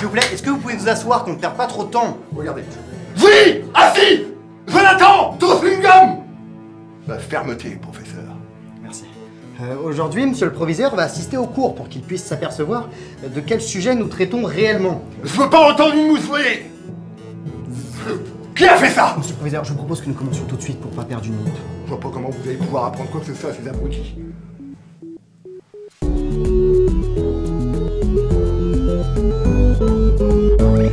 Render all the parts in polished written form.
S'il vous plaît, est-ce que vous pouvez vous asseoir, qu'on ne perde pas trop de temps? Regardez. Oui! Assis! Jonathan! Toffingam! La fermeté, professeur. Merci. Aujourd'hui, monsieur le proviseur va assister au cours pour qu'il puisse s'apercevoir de quel sujet nous traitons réellement. Je veux pas entendre une mousse volée! Qui a fait ça? Monsieur le proviseur, je vous propose que nous commencions tout de suite pour pas perdre une minute. Je vois pas comment vous allez pouvoir apprendre quoi que ce soit à ces abrutis.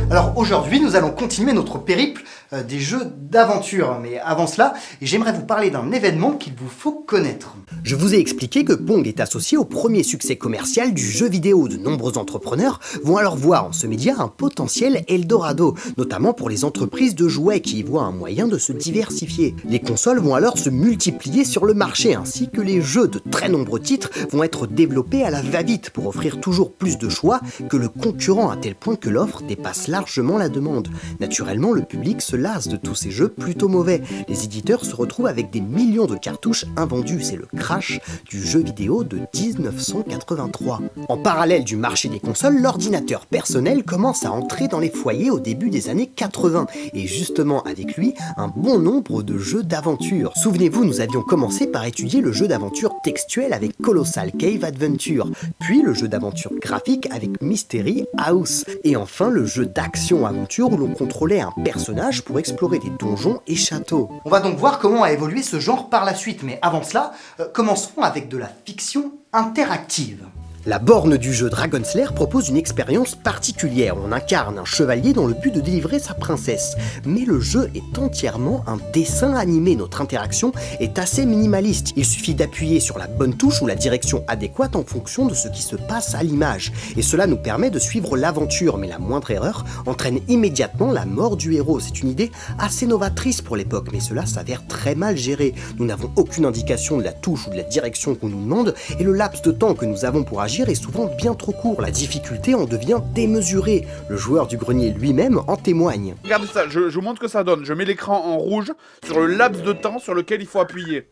Alors aujourd'hui, nous allons continuer notre périple des jeux d'aventure. Mais avant cela, j'aimerais vous parler d'un événement qu'il vous faut connaître. Je vous ai expliqué que Pong est associé au premier succès commercial du jeu vidéo. De nombreux entrepreneurs vont alors voir en ce média un potentiel Eldorado, notamment pour les entreprises de jouets qui y voient un moyen de se diversifier. Les consoles vont alors se multiplier sur le marché, ainsi que les jeux de très nombreux titres vont être développés à la va-vite pour offrir toujours plus de choix que le concurrent, à tel point que l'offre dépasse largement la demande. Naturellement, le public se lasse de tous ces jeux plutôt mauvais. Les éditeurs se retrouvent avec des millions de cartouches invendues. C'est le crash du jeu vidéo de 1983. En parallèle du marché des consoles, l'ordinateur personnel commence à entrer dans les foyers au début des années 80, et justement avec lui, un bon nombre de jeux d'aventure. Souvenez-vous, nous avions commencé par étudier le jeu d'aventure textuel avec Colossal Cave Adventure, puis le jeu d'aventure graphique avec Mystery House, et enfin le jeu d'action-aventure où l'on contrôlait un personnage pour explorer des donjons et châteaux. On va donc voir comment a évolué ce genre par la suite, mais avant cela, commençons avec de la fiction interactive. La borne du jeu Dragon Slayer propose une expérience particulière. On incarne un chevalier dans le but de délivrer sa princesse. Mais le jeu est entièrement un dessin animé. Notre interaction est assez minimaliste. Il suffit d'appuyer sur la bonne touche ou la direction adéquate en fonction de ce qui se passe à l'image. Et cela nous permet de suivre l'aventure. Mais la moindre erreur entraîne immédiatement la mort du héros. C'est une idée assez novatrice pour l'époque, mais cela s'avère très mal géré. Nous n'avons aucune indication de la touche ou de la direction qu'on nous demande, et le laps de temps que nous avons pour agir est souvent bien trop court. La difficulté en devient démesurée. Le joueur du grenier lui-même en témoigne. Regardez ça, je vous montre ce que ça donne. Je mets l'écran en rouge sur le laps de temps sur lequel il faut appuyer.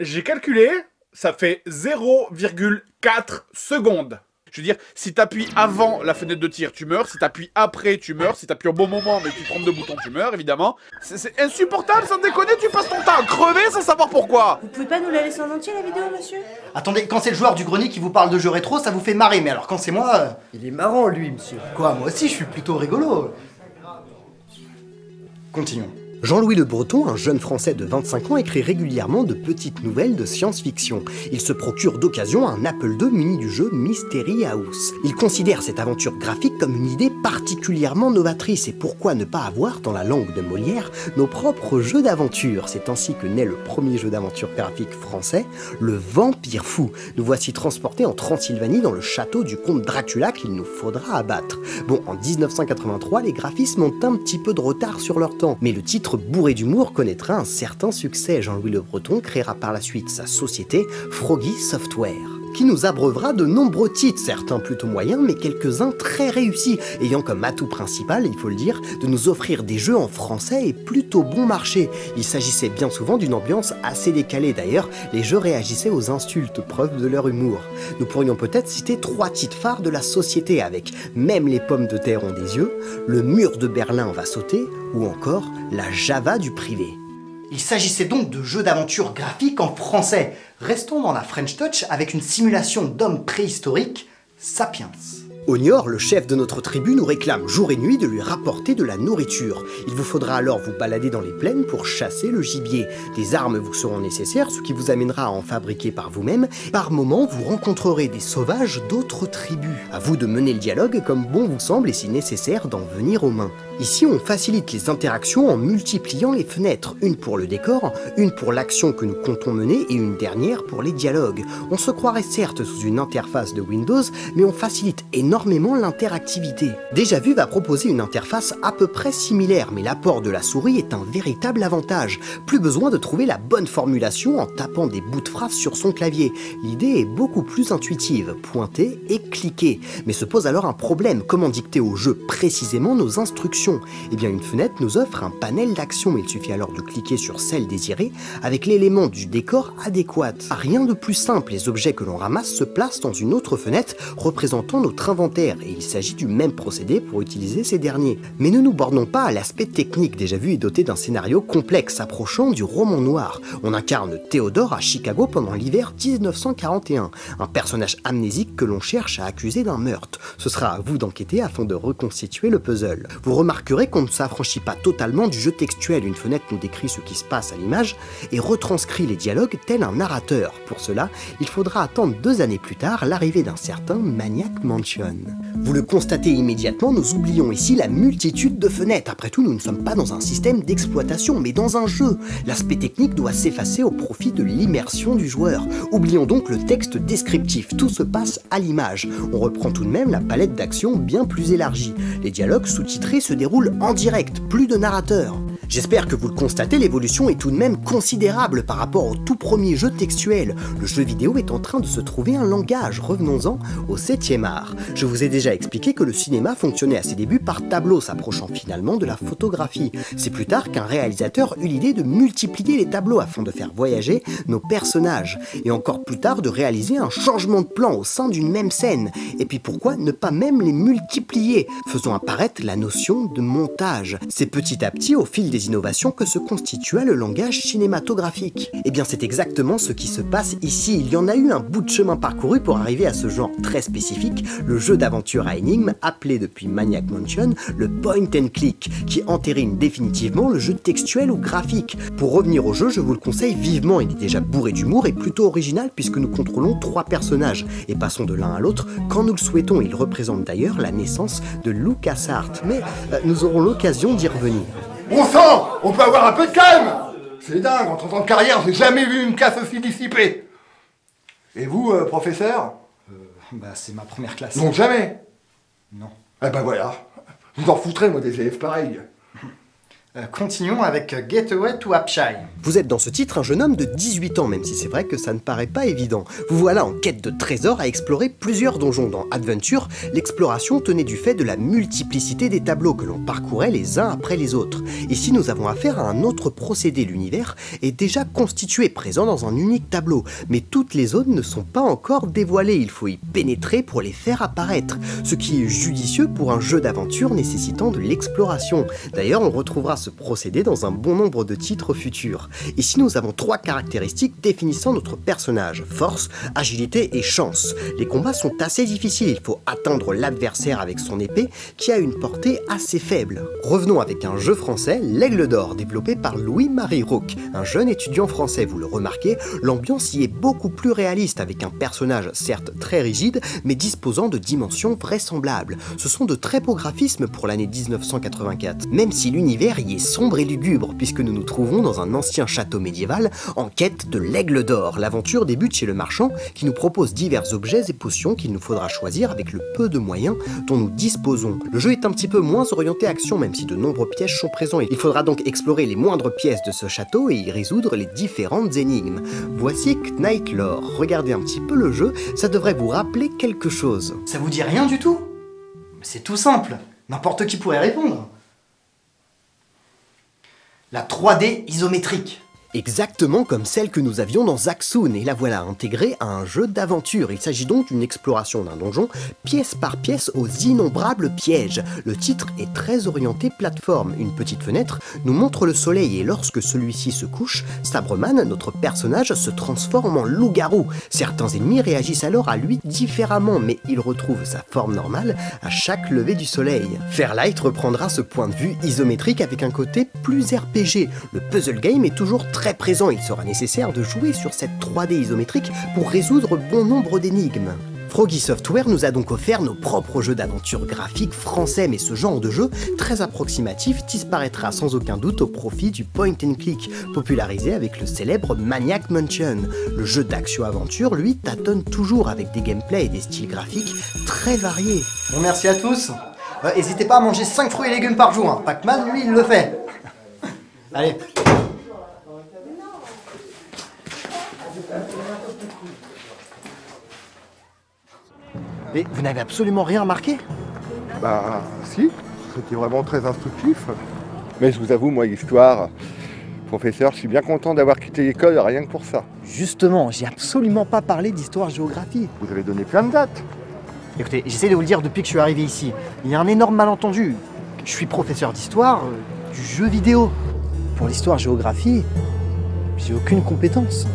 J'ai calculé, ça fait 0,4 secondes. Je veux dire, si t'appuies avant la fenêtre de tir, tu meurs. Si t'appuies après, tu meurs. Si t'appuies au bon moment, mais tu trompes de bouton, tu meurs, évidemment. C'est insupportable, sans déconner, tu passes ton temps à crever sans savoir pourquoi. Vous pouvez pas nous la laisser en entier, la vidéo, monsieur? Attendez, quand c'est le joueur du grenier qui vous parle de jeux rétro, ça vous fait marrer, mais alors quand c'est moi... Il est marrant, lui, monsieur. Quoi, moi aussi, je suis plutôt rigolo. Continuons. Jean-Louis Le Breton, un jeune Français de 25 ans, écrit régulièrement de petites nouvelles de science-fiction. Il se procure d'occasion un Apple II muni du jeu Mystery House. Il considère cette aventure graphique comme une idée particulièrement novatrice, et pourquoi ne pas avoir, dans la langue de Molière, nos propres jeux d'aventure. C'est ainsi que naît le premier jeu d'aventure graphique français, le Vampire Fou. Nous voici transportés en Transylvanie dans le château du comte Dracula qu'il nous faudra abattre. Bon, en 1983, les graphismes ont un petit peu de retard sur leur temps, mais le titre bourré d'humour connaîtra un certain succès. Jean-Louis Le Breton créera par la suite sa société Froggy Software, qui nous abreuvera de nombreux titres, certains plutôt moyens, mais quelques-uns très réussis, ayant comme atout principal, il faut le dire, de nous offrir des jeux en français et plutôt bon marché. Il s'agissait bien souvent d'une ambiance assez décalée. D'ailleurs, les jeux réagissaient aux insultes, preuve de leur humour. Nous pourrions peut-être citer 3 titres phares de la société avec Même les pommes de terre ont des yeux, Le mur de Berlin va sauter, ou encore La Java du privé. Il s'agissait donc de jeux d'aventure graphiques en français. Restons dans la French Touch avec une simulation d'hommes préhistoriques, Sapiens. Ognor, le chef de notre tribu, nous réclame jour et nuit de lui rapporter de la nourriture. Il vous faudra alors vous balader dans les plaines pour chasser le gibier. Des armes vous seront nécessaires, ce qui vous amènera à en fabriquer par vous-même. Par moments, vous rencontrerez des sauvages d'autres tribus. À vous de mener le dialogue comme bon vous semble et si nécessaire d'en venir aux mains. Ici, on facilite les interactions en multipliant les fenêtres. Une pour le décor, une pour l'action que nous comptons mener et une dernière pour les dialogues. On se croirait certes sous une interface de Windows, mais on facilite énormément énormément l'interactivité. Déjà Vu va proposer une interface à peu près similaire, mais l'apport de la souris est un véritable avantage. Plus besoin de trouver la bonne formulation en tapant des bouts de phrases sur son clavier. L'idée est beaucoup plus intuitive, pointer et cliquer. Mais se pose alors un problème, comment dicter au jeu précisément nos instructions? Eh bien une fenêtre nous offre un panel d'actions, il suffit alors de cliquer sur celle désirée avec l'élément du décor adéquat. Rien de plus simple, les objets que l'on ramasse se placent dans une autre fenêtre représentant notre inventaire et il s'agit du même procédé pour utiliser ces derniers. Mais ne nous bornons pas à l'aspect technique. Déjà Vu est doté d'un scénario complexe approchant du roman noir. On incarne Théodore à Chicago pendant l'hiver 1941, un personnage amnésique que l'on cherche à accuser d'un meurtre. Ce sera à vous d'enquêter afin de reconstituer le puzzle. Vous remarquerez qu'on ne s'affranchit pas totalement du jeu textuel. Une fenêtre nous décrit ce qui se passe à l'image et retranscrit les dialogues tel un narrateur. Pour cela, il faudra attendre 2 années plus tard l'arrivée d'un certain Maniac Mansion. Vous le constatez immédiatement, nous oublions ici la multitude de fenêtres. Après tout, nous ne sommes pas dans un système d'exploitation, mais dans un jeu. L'aspect technique doit s'effacer au profit de l'immersion du joueur. Oublions donc le texte descriptif, tout se passe à l'image. On reprend tout de même la palette d'actions bien plus élargie. Les dialogues sous-titrés se déroulent en direct, plus de narrateur. J'espère que vous le constatez, l'évolution est tout de même considérable par rapport au tout premier jeu textuel. Le jeu vidéo est en train de se trouver un langage, revenons-en au 7e art. Je vous ai déjà expliqué que le cinéma fonctionnait à ses débuts par tableaux, s'approchant finalement de la photographie. C'est plus tard qu'un réalisateur eut l'idée de multiplier les tableaux afin de faire voyager nos personnages, et encore plus tard de réaliser un changement de plan au sein d'une même scène. Et puis pourquoi ne pas même les multiplier, faisant apparaître la notion de montage. C'est petit à petit, au fil des innovations, que se constitua le langage cinématographique. Et bien c'est exactement ce qui se passe ici. Il y en a eu un bout de chemin parcouru pour arriver à ce genre très spécifique, le jeu d'aventure à énigmes, appelé depuis Maniac Mansion le point and click, qui entérine définitivement le jeu textuel ou graphique. Pour revenir au jeu, je vous le conseille vivement, il est déjà bourré d'humour et plutôt original puisque nous contrôlons 3 personnages et passons de l'un à l'autre quand nous le souhaitons. Il représente d'ailleurs la naissance de LucasArts, mais nous aurons l'occasion d'y revenir. Bon sang, on peut avoir un peu de calme. C'est dingue, en 30 ans de carrière, j'ai jamais vu une classe aussi dissipée. Et vous, professeur? Bah c'est ma première classe. Non, jamais. Non. Eh ben voilà, vous en foutrez, moi, des élèves pareils. Continuons avec Getaway to Hampshire. Vous êtes dans ce titre un jeune homme de 18 ans, même si c'est vrai que ça ne paraît pas évident. Vous voilà en quête de trésors à explorer plusieurs donjons. Dans Adventure, l'exploration tenait du fait de la multiplicité des tableaux que l'on parcourait les uns après les autres. Ici, nous avons affaire à un autre procédé. L'univers est déjà constitué, présent dans un unique tableau. Mais toutes les zones ne sont pas encore dévoilées. Il faut y pénétrer pour les faire apparaître. Ce qui est judicieux pour un jeu d'aventure nécessitant de l'exploration. D'ailleurs, on retrouvera ce procédé dans un bon nombre de titres futurs. Ici, nous avons 3 caractéristiques définissant notre personnage: force, agilité et chance. Les combats sont assez difficiles, il faut atteindre l'adversaire avec son épée qui a une portée assez faible. Revenons avec un jeu français, l'Aigle d'Or, développé par Louis-Marie Rauque, un jeune étudiant français. Vous le remarquez, l'ambiance y est beaucoup plus réaliste avec un personnage certes très rigide, mais disposant de dimensions vraisemblables. Ce sont de très beaux graphismes pour l'année 1984, même si l'univers y est sombre et lugubre, puisque nous nous trouvons dans un ancien château médiéval en quête de l'Aigle d'Or. L'aventure débute chez le marchand qui nous propose divers objets et potions qu'il nous faudra choisir avec le peu de moyens dont nous disposons. Le jeu est un petit peu moins orienté action, même si de nombreux pièges sont présents. Il faudra donc explorer les moindres pièces de ce château et y résoudre les différentes énigmes. Voici Knight Lore. Regardez un petit peu le jeu, ça devrait vous rappeler quelque chose. Ça vous dit rien du tout? C'est tout simple, n'importe qui pourrait répondre. La 3D isométrique. Exactement comme celle que nous avions dans Zaxxon, et la voilà intégrée à un jeu d'aventure. Il s'agit donc d'une exploration d'un donjon, pièce par pièce, aux innombrables pièges. Le titre est très orienté plateforme. Une petite fenêtre nous montre le soleil, et lorsque celui-ci se couche, Sabreman, notre personnage, se transforme en loup-garou. Certains ennemis réagissent alors à lui différemment, mais il retrouve sa forme normale à chaque lever du soleil. Fairlight reprendra ce point de vue isométrique avec un côté plus RPG. Le puzzle game est toujours très présent, il sera nécessaire de jouer sur cette 3D isométrique pour résoudre bon nombre d'énigmes. Froggy Software nous a donc offert nos propres jeux d'aventure graphiques français, mais ce genre de jeu, très approximatif, disparaîtra sans aucun doute au profit du point and click, popularisé avec le célèbre Maniac Mansion. Le jeu d'action-aventure, lui, tâtonne toujours avec des gameplays et des styles graphiques très variés. Bon, merci à tous. N'hésitez pas à manger 5 fruits et légumes par jour. Hein. Pac-Man, lui, il le fait. Allez. Et vous n'avez absolument rien remarqué? Bah, si, c'était vraiment très instructif. Mais je vous avoue, moi, l'histoire, professeur, je suis bien content d'avoir quitté l'école rien que pour ça. Justement, j'ai absolument pas parlé d'histoire-géographie. Vous avez donné plein de dates. Écoutez, j'essaie de vous le dire depuis que je suis arrivé ici. Il y a un énorme malentendu. Je suis professeur d'histoire du jeu vidéo. Pour l'histoire-géographie, j'ai aucune compétence.